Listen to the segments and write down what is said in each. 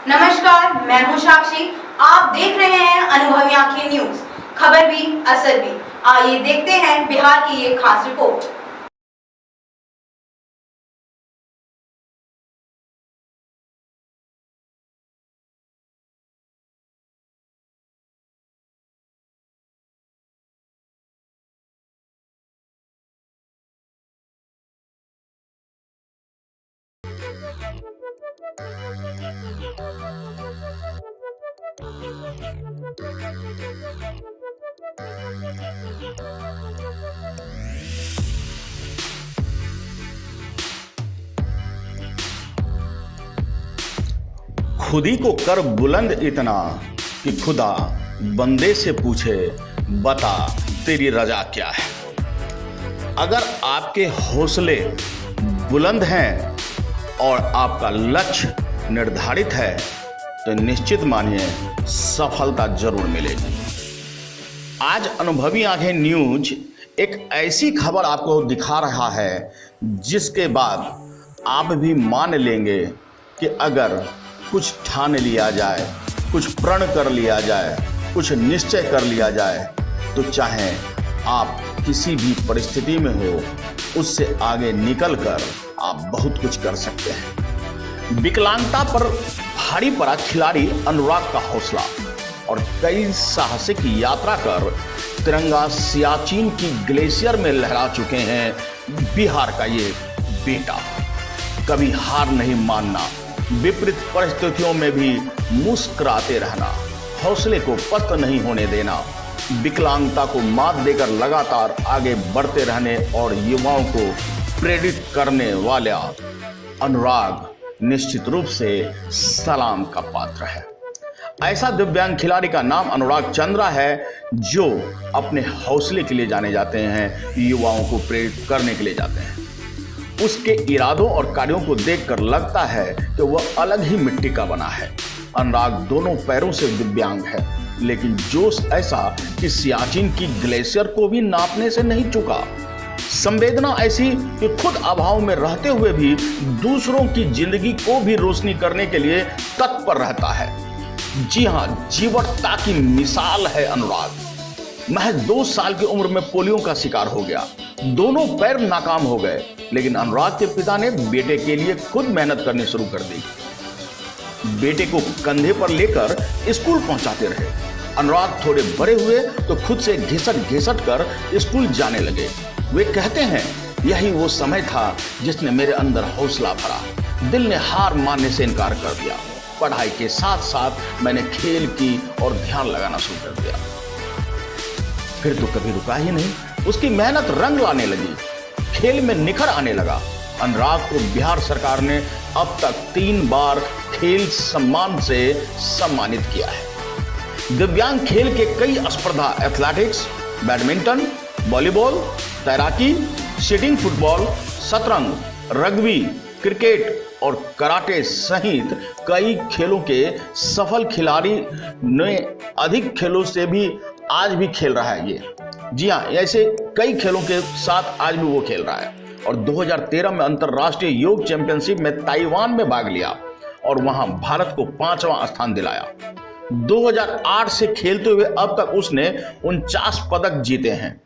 नमस्कार, मैं हूं साक्षी। आप देख रहे हैं अनुभवी आंखें न्यूज। खबर भी असर भी। आइए देखते हैं बिहार की ये खास रिपोर्ट। खुदी को कर बुलंद इतना कि खुदा बंदे से पूछे, बता तेरी रजा क्या है। अगर आपके हौसले बुलंद हैं और आपका लक्ष्य निर्धारित है तो निश्चित मानिए सफलता जरूर मिलेगी। आज अनुभवी आंखें न्यूज एक ऐसी खबर आपको दिखा रहा है जिसके बाद आप भी मान लेंगे कि अगर कुछ ठान लिया जाए, कुछ प्रण कर लिया जाए, कुछ निश्चय कर लिया जाए तो चाहे आप किसी भी परिस्थिति में हो, उससे आगे निकलकर आप बहुत कुछ कर सकते हैं। विकलांगता पर भारी पड़ा खिलाड़ी अनुराग का हौसला और कई साहसिक यात्रा कर तिरंगा सियाचिन की ग्लेशियर में लहरा चुके हैं बिहार का ये बेटा। कभी हार नहीं मानना, विपरीत परिस्थितियों में भी मुस्कुराते रहना, हौसले को पस्त नहीं होने देना, विकलांगता को मात देकर लगातार आगे बढ़ते रहने और युवाओं को प्रेरित करने वाला अनुराग निश्चित रूप से सलाम का पात्र है। ऐसा दिव्यांग खिलाड़ी का नाम अनुराग चंद्रा है जो अपने हौसले के लिए जाने जाते हैं, युवाओं को प्रेरित करने के लिए जाते हैं। उसके इरादों और कार्यों को देखकर लगता है कि वह अलग ही मिट्टी का बना है। अनुराग दोनों पैरों से दिव्यांग है, लेकिन जोश ऐसा कि सियाचिन की ग्लेशियर को भी नापने से नहीं चुका। संवेदना ऐसी कि खुद अभाव में रहते हुए भी दूसरों की जिंदगी को भी रोशनी करने के लिए तत्पर रहता है। जी हाँ, जीवटता की मिसाल है अनुराग। महज 2 साल की उम्र में पोलियो का शिकार हो गया, दोनों पैर नाकाम हो गए, लेकिन अनुराग के पिता ने बेटे के लिए खुद मेहनत करनी शुरू कर दी। बेटे को कंधे पर लेकर स्कूल पहुंचाते रहे। अनुराग थोड़े बड़े हुए तो खुद से घिसट कर स्कूल जाने लगे। वे कहते हैं, यही वो समय था जिसने मेरे अंदर हौसला भरा। दिल ने हार मानने से इनकार कर दिया। पढ़ाई के साथ साथ मैंने खेल की और ध्यान लगाना शुरू कर दिया। फिर तो कभी रुका ही नहीं। उसकी मेहनत रंग लाने लगी, खेल में निखर आने लगा। अनुराग को बिहार सरकार ने अब तक 3 बार खेल सम्मान से सम्मानित किया है। दिव्यांग खेल के कई स्पर्धा एथलेटिक्स, बैडमिंटन, वॉलीबॉल, तैराकी, सिटिंग फुटबॉल, शतरंज, रग्बी, क्रिकेट और कराटे सहित कई खेलों के सफल खिलाड़ी ने अधिक खेलों से भी आज भी खेल रहा है ये। जी हाँ, ऐसे कई खेलों के साथ आज भी वो खेल रहा है और 2013 में अंतर्राष्ट्रीय योग चैंपियनशिप में ताइवान में भाग लिया और वहां भारत को 5वां स्थान दिलाया। 2008 से खेलते हुए अब तक उसने 49 पदक जीते हैं।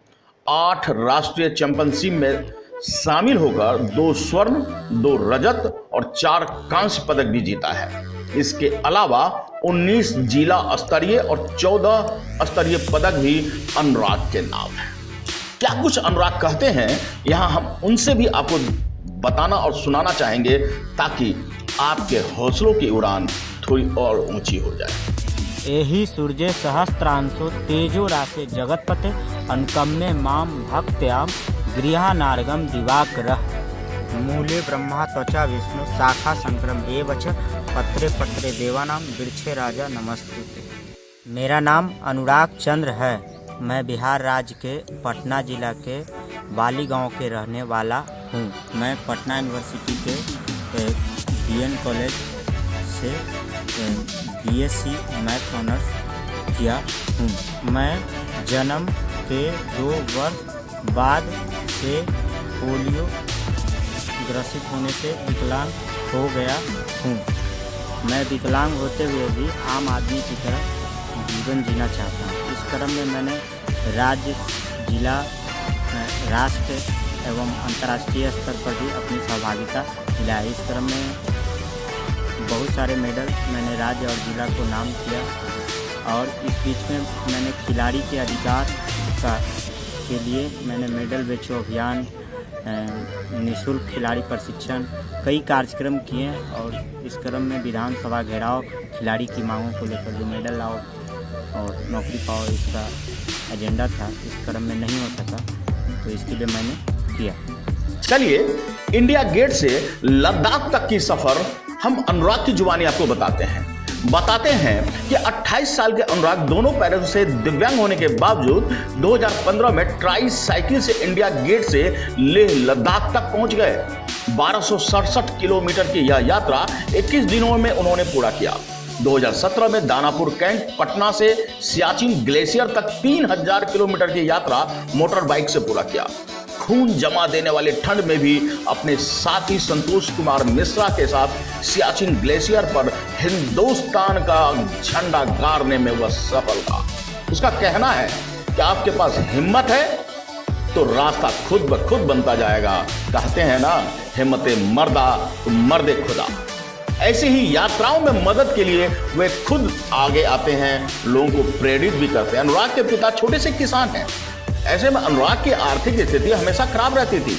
8 राष्ट्रीय चैंपियनशिप में शामिल होकर 2 स्वर्ण, 2 रजत और 4 कांस्य पदक भी जीता है। इसके अलावा 19 जिला स्तरीय और 14 स्तरीय पदक भी अनुराग के नाम है। क्या कुछ अनुराग कहते हैं, यहाँ हम उनसे भी आपको बताना और सुनाना चाहेंगे ताकि आपके हौसलों की उड़ान थोड़ी और ऊंची हो जाए। एहि सूर्ये सहस्त्रांशो तेजो राशे जगत्पते अनुकम्मे माम भक्त्याम गृहानार्गम दिवाकरः। मूले ब्रह्मा त्वचा विष्णु शाखा संक्रम एव च पत्रे पत्रे देवानाम वृक्षे राजा नमस्ते। मेरा नाम अनुराग चंद्र है। मैं बिहार राज्य के पटना जिला के बाली गांव के रहने वाला हूं। मैं पटना यूनिवर्सिटी के बीएन कॉलेज से बीएससी मैथ ऑनर्स किया हूं। मैं जन्म के 2 वर्ष बाद से पोलियो ग्रसित होने से विकलांग हो गया हूँ। मैं विकलांग होते हुए भी आम आदमी की तरह जीवन जीना चाहता हूँ। इस क्रम में मैंने राज्य, जिला, राष्ट्र एवं अंतर्राष्ट्रीय स्तर पर भी अपनी सहभागिता दिलाई। इस क्रम में बहुत सारे मेडल मैंने राज्य और जिला को नाम किया और इस बीच में मैंने खिलाड़ी के अधिकार के लिए मैंने मेडल बेचो अभियान, निःशुल्क खिलाड़ी प्रशिक्षण, कई कार्यक्रम किए और इस क्रम में विधानसभा घेराव, खिलाड़ी की मांगों को लेकर जो मेडल लाओ और नौकरी पाओ, इसका एजेंडा था। इस क्रम में नहीं हो सका तो इसके लिए मैंने किया। चलिए, इंडिया गेट से लद्दाख तक की सफर हम अनुराग की जुबानी आपको बताते हैं कि 28 साल के अनुराग दोनों पैरों से दिव्यांग होने के बावजूद 2015 में ट्राई साइकिल से इंडिया गेट से लेह लद्दाख तक पहुंच गए। 1267 किलोमीटर की यह यात्रा 21 दिनों में उन्होंने पूरा किया। 2017 में दानापुर कैंट, पटना से सियाचिन ग्लेशियर तक 3000 किलोमीटर की यात्रा मोटर बाइक से पूरा किया। खून जमा देने वाले ठंड में भी अपने साथी संतोष कुमार मिश्रा के साथ सियाचिन ग्लेशियर पर हिंदुस्तान का झंडा गाड़ने में वह सफल था। उसका कहना है कि आपके पास हिम्मत है तो रास्ता खुद ब खुद बनता जाएगा। कहते हैं ना, हिम्मते मर्दा तो मर्दे खुदा। ऐसे ही यात्राओं में मदद के लिए वे खुद आगे आते हैं, लोगों को प्रेरित भी करते हैं। अनुराग के पिता छोटे से किसान हैं। ऐसे में अनुराग की आर्थिक स्थिति हमेशा खराब रहती थी।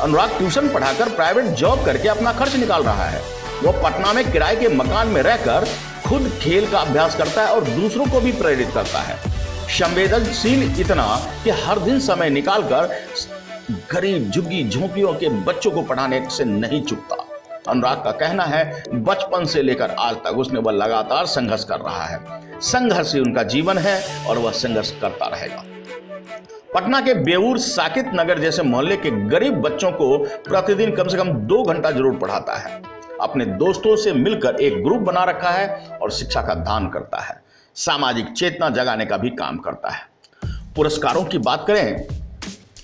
अनुराग ट्यूशन पढ़ाकर प्राइवेट जॉब करके अपना खर्च निकाल रहा है। वो पटना में किराए के मकान में रहकर खुद खेल का अभ्यास करता है और दूसरों को भी प्रेरित करता है। संवेदनशील इतना कि हर दिन समय निकालकर गरीब झुग्गी झोंपड़ियों के बच्चों को पढ़ाने से नहीं चूकता। अनुराग का कहना है, बचपन से लेकर आज तक उसने वह लगातार संघर्ष कर रहा है। संघर्ष ही उनका जीवन है और वह संघर्ष करता रहेगा। पटना के बेऊर, साकित नगर जैसे मोहल्ले के गरीब बच्चों को प्रतिदिन कम से कम 2 घंटा जरूर पढ़ाता है। अपने दोस्तों से मिलकर एक ग्रुप बना रखा है और शिक्षा का दान करता है। सामाजिक चेतना जगाने का भी काम करता है। पुरस्कारों की बात करें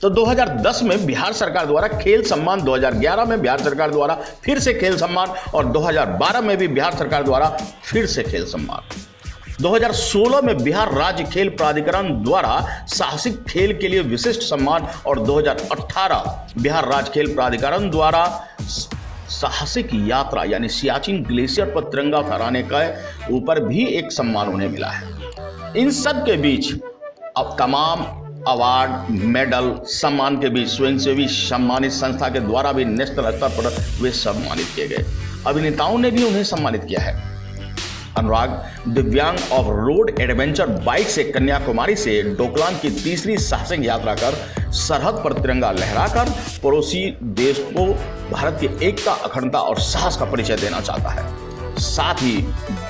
तो 2010 में बिहार सरकार द्वारा खेल सम्मान, 2011 में बिहार सरकार द्वारा फिर से खेल सम्मान और 2012 में भी बिहार सरकार द्वारा फिर से खेल सम्मान। 2016 में बिहार राज्य खेल प्राधिकरण द्वारा साहसिक खेल के लिए विशिष्ट सम्मान और 2018 बिहार राज्य खेल प्राधिकरण द्वारा साहसिक यात्रा यानी सियाचिन ग्लेशियर पर तिरंगा फहराने के ऊपर भी एक सम्मान उन्हें मिला है। इन सब के बीच अब तमाम अवार्ड, मेडल, सम्मान के बीच स्वयंसेवी सम्मानित संस्था के द्वारा भी नेशनल स्तर पर वे सम्मानित किए गए। अभिनेताओं ने भी उन्हें सम्मानित किया है। अनुराग दिव्यांग ऑफ रोड एडवेंचर बाइक से कन्याकुमारी से डोकलाम की तीसरी साहसिक यात्रा कर सरहद पर तिरंगा लहराकर पड़ोसी देश को भारत की एकता, अखंडता और साहस का परिचय देना चाहता है। साथ ही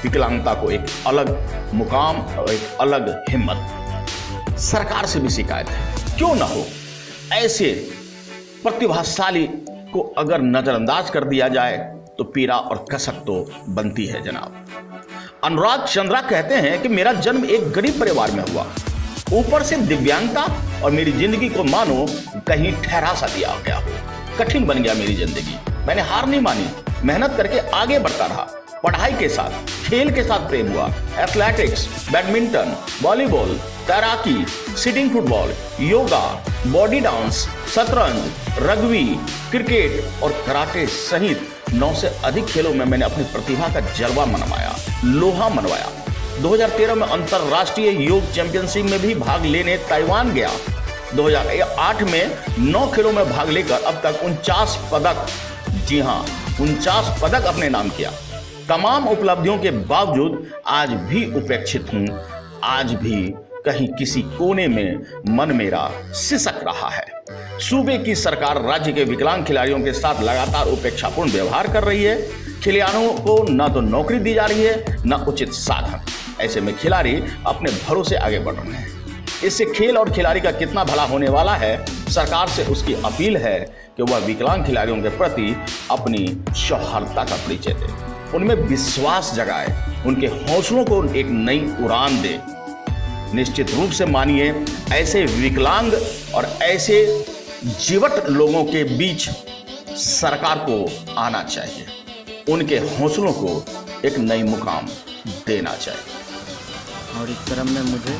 विकलांगता को एक अलग मुकाम और एक अलग हिम्मत। सरकार से भी शिकायत है, क्यों ना हो, ऐसे प्रतिभाशाली को अगर नजरअंदाज कर दिया जाए तो पीड़ा और कसक तो बनती है जनाब। अनुराग चंद्रा कहते हैं कि मेरा जन्म एक गरीब परिवार में हुआ, ऊपर से दिव्यांगता और मेरी जिंदगी को मानो कहीं ठहरा सा दिया गया हो। कठिन बन गया मेरी जिंदगी। मैंने हार नहीं मानी, मेहनत करके आगे बढ़ता रहा। पढ़ाई के साथ खेल के साथ प्रेम हुआ। एथलेटिक्स, बैडमिंटन, वॉलीबॉल, तैराकी, sitting football, yoga, body dance, शतरंज, रग्बी, क्रिकेट और कराटे सहित 9 से अधिक खेलों में मैंने अपनी प्रतिभा का जलवा लोहा मनवाया। 2013 में अंतरराष्ट्रीय योग चैंपियनशिप में भी भाग लेने ताइवान गया। 2008 में 9 खेलों में भाग लेकर अब तक 49 पदक, जी हाँ 49 पदक अपने नाम किया। तमाम उपलब्धियों के बावजूद आज भी उपेक्षित हूं। आज भी कहीं किसी कोने में मन मेरा सिसक रहा है। सूबे की सरकार राज्य के विकलांग खिलाड़ियों के साथ लगातार उपेक्षापूर्ण व्यवहार कर रही है। खिलाड़ियों को न तो नौकरी दी जा रही है न उचित साधन। ऐसे में खिलाड़ी अपने भरोसे आगे बढ़ रहे हैं। इससे खेल और खिलाड़ी का कितना भला होने वाला है। सरकार से उसकी अपील है कि वह विकलांग खिलाड़ियों के प्रति अपनी सौहार्दता का परिचय दे, उनमें विश्वास जगाए, उनके हौसलों को एक नई उड़ान दे। निश्चित रूप से मानिए, ऐसे विकलांग और ऐसे जीवट लोगों के बीच सरकार को आना चाहिए। उनके हौसलों को एक नई मुकाम देना चाहिए। और इस क्रम में मुझे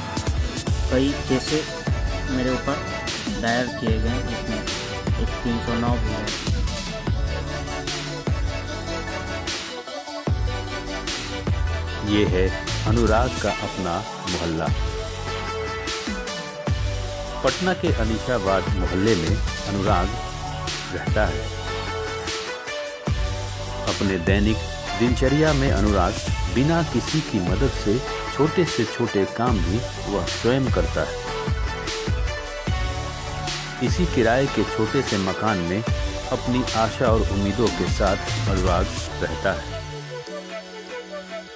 कई केसें मेरे ऊपर दायर किए गए, जिसमें एक 309 भी है। ये है अनुराग का अपना मोहल्ला। पटना के अनीशाबाद मोहल्ले में अनुराग रहता है। अपने दैनिक दिनचर्या में अनुराग बिना किसी की मदद से छोटे से छोटे काम भी वह स्वयं करता है। इसी किराए के छोटे से मकान में अपनी आशा और उम्मीदों के साथ अनुराग रहता है।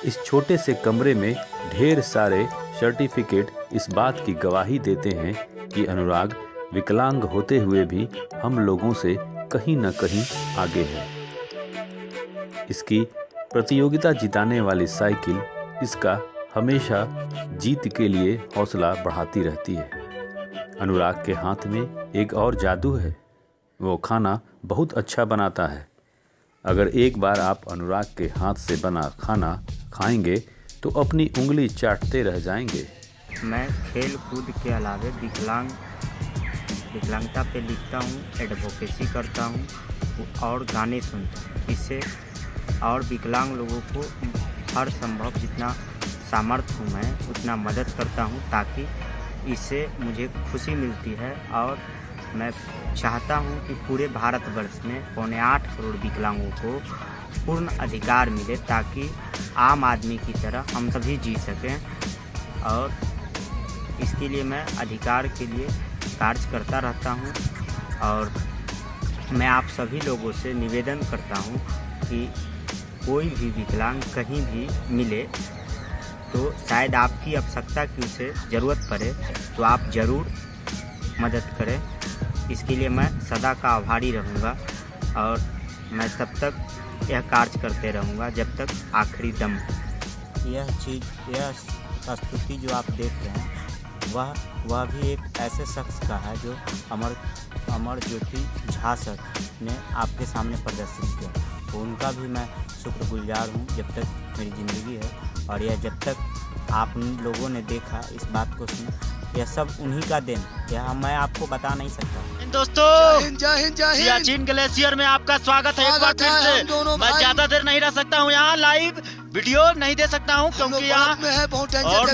इस छोटे से कमरे में ढेर सारे सर्टिफिकेट इस बात की गवाही देते हैं कि अनुराग विकलांग होते हुए भी हम लोगों से कहीं न कहीं आगे है। इसकी प्रतियोगिता जिताने वाली साइकिल इसका हमेशा जीत के लिए हौसला बढ़ाती रहती है। अनुराग के हाथ में एक और जादू है, वो खाना बहुत अच्छा बनाता है। अगर एक बार आप अनुराग के हाथ से बना खाना खाएंगे तो अपनी उंगली चाटते रह जाएंगे। मैं खेल कूद के अलावे विकलांगता पे लिखता हूँ, एडवोकेसी करता हूँ और गाने सुनता हूँ। इससे और विकलांग लोगों को हर संभव जितना सामर्थ्य हूँ मैं उतना मदद करता हूँ, ताकि इससे मुझे खुशी मिलती है। और मैं चाहता हूँ कि पूरे भारतवर्ष में 8.25 करोड़ विकलांगों को पूर्ण अधिकार मिले, ताकि आम आदमी की तरह हम सभी जी सकें। और इसके लिए मैं अधिकार के लिए कार्य करता रहता हूँ। और मैं आप सभी लोगों से निवेदन करता हूँ कि कोई भी विकलांग कहीं भी मिले तो शायद आपकी आवश्यकता की उसे ज़रूरत पड़े तो आप ज़रूर मदद करें। इसके लिए मैं सदा का आभारी रहूँगा और मैं तब तक यह कार्य करते रहूँगा जब तक आखिरी दम। यह स्तुति जो आप देख रहे हैं वह भी एक ऐसे शख्स का है जो अमर ज्योति झा सर ने आपके सामने प्रदर्शित किया। तो उनका भी मैं शुक्रगुजार हूँ जब तक मेरी ज़िंदगी है। और यह जब तक आप लोगों ने देखा, इस बात को सुना, यह सब उन्हीं का देन, यह मैं आपको बता नहीं सकता। दोस्तों, सियाचिन ग्लेशियर में आपका स्वागत है एक बार फिर से। मैं ज्यादा देर नहीं रह सकता हूँ यहाँ, लाइव वीडियो नहीं दे सकता हूँ क्योंकि यहाँ और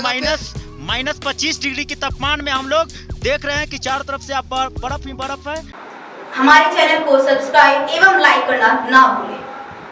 -25 डिग्री के तापमान में हम लोग देख रहे हैं कि चारों तरफ से आप बर्फ ही बर्फ है। हमारे चैनल को सब्सक्राइब एवं लाइक करना ना भूलें।